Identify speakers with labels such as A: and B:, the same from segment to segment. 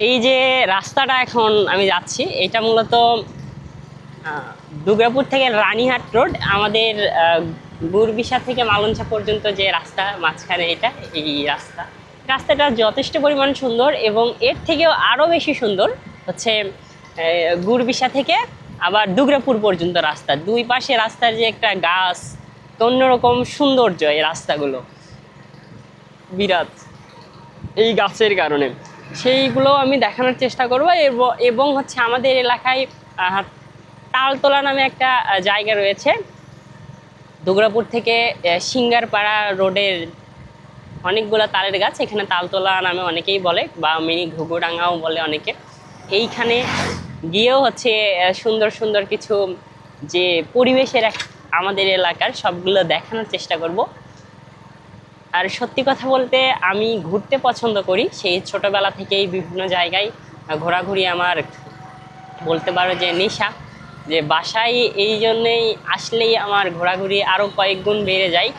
A: এই যে রাস্তাটা এখন আমি যাচ্ছি, এটা মূলত দুর্গাপুর থেকে রানীহাট রোড, আমাদের গুরবিশা থেকে মালঞ্চা পর্যন্ত যে রাস্তা মাঝখানে, এটা এই রাস্তাটা যথেষ্ট পরিমাণ সুন্দর, এবং এর থেকেও আরও বেশি সুন্দর হচ্ছে গুরবিশা থেকে আবার দুর্গাপুর পর্যন্ত রাস্তা, দুই পাশে রাস্তার যে একটা গাছ, অন্যরকম সৌন্দর্য এই রাস্তাগুলো, বিরাট এই গাছের কারণে সেইগুলো আমি দেখানোর চেষ্টা করব। এবং হচ্ছে আমাদের এলাকায় তালতলা নামে একটা জায়গা রয়েছে, দুর্গাপুর থেকে সিঙ্গারপাড়া রোডের অনেকগুলো তালের গাছ, এখানে তালতলা নামে অনেকেই বলে, বা মিনি ঘুঘুডাঙ্গাও বলে অনেকে। এইখানে গিয়েও হচ্ছে সুন্দর সুন্দর কিছু যে পরিবেশের আমাদের এলাকার সবগুলো দেখানোর চেষ্টা করব। আর সত্যি কথা বলতে আমি ঘুরতে পছন্দ করি, সেই ছোটবেলা থেকেই বিভিন্ন জায়গায় ঘোরাঘুরি আমার বলতে পারো যে নেশা, যে বাসায় এই জন্যেই আসলেই আমার ঘোরাঘুরি আরও কয়েক গুণ বেড়ে যায়।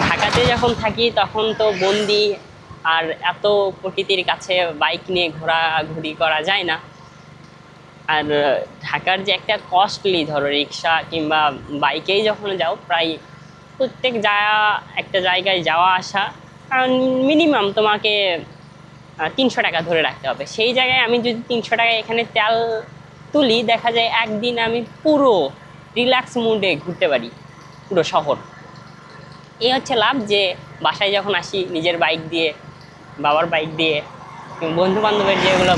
A: ঢাকাতে যখন থাকি তখন তো বন্দি, আর এত প্রকৃতির কাছে বাইক নিয়ে ঘোরাঘুরি করা যায় না। আর ঢাকার যে একটা কস্টলি, ধরো রিক্সা কিংবা বাইকেই যখন যাও, প্রায় প্রত্যেক একটা জায়গায় যাওয়া আসা মিনিমাম তোমাকে 300 টাকা ধরে রাখতে হবে। সেই জায়গায় আমি যদি 300 টাকায় এখানে তেল তুলি, দেখা যায় একদিন আমি পুরো রিল্যাক্স মুডে ঘুরতে পারি পুরো শহর। এই হচ্ছে লাভ, যে বাসায় যখন আসি নিজের বাইক দিয়ে, বাবার বাইক দিয়ে, বন্ধু বান্ধবের যেগুলো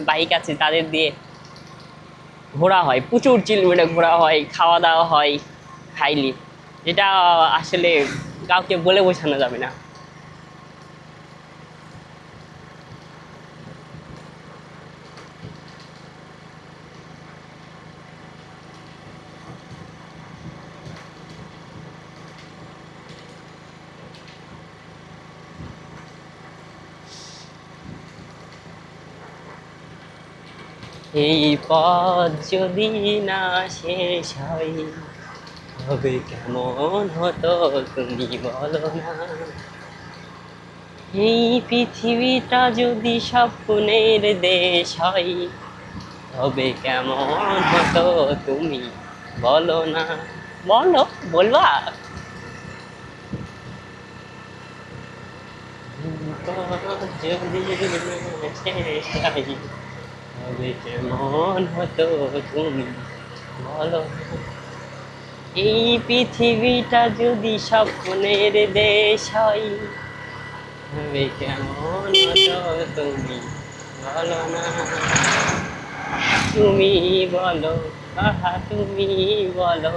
A: বাইক আছে তাদের দিয়ে ঘোরা হয়, প্রচুর চিলমিলে ঘোরা হয়, খাওয়া দাওয়া হয় হাইলি, যেটা আসলে কাউকে বলে বোঝানো যাবে না। এই পথ যদি না শেষ হয় তবে কেমন হতো তুমি বলো না, এই পৃথিবীটা যদি স্বপ্নের দেশ হয় তবে কেমন হতো তুমি বলো না। বলো, বলবা? যদি শেষ হয় তবে কেমন হতো তুমি বলো, এই পৃথিবীটা যদি স্বপ্নের দেশ হয় তবে কেমন হতো তুমি বলো না, তুমি বলো, আহা তুমি বলো।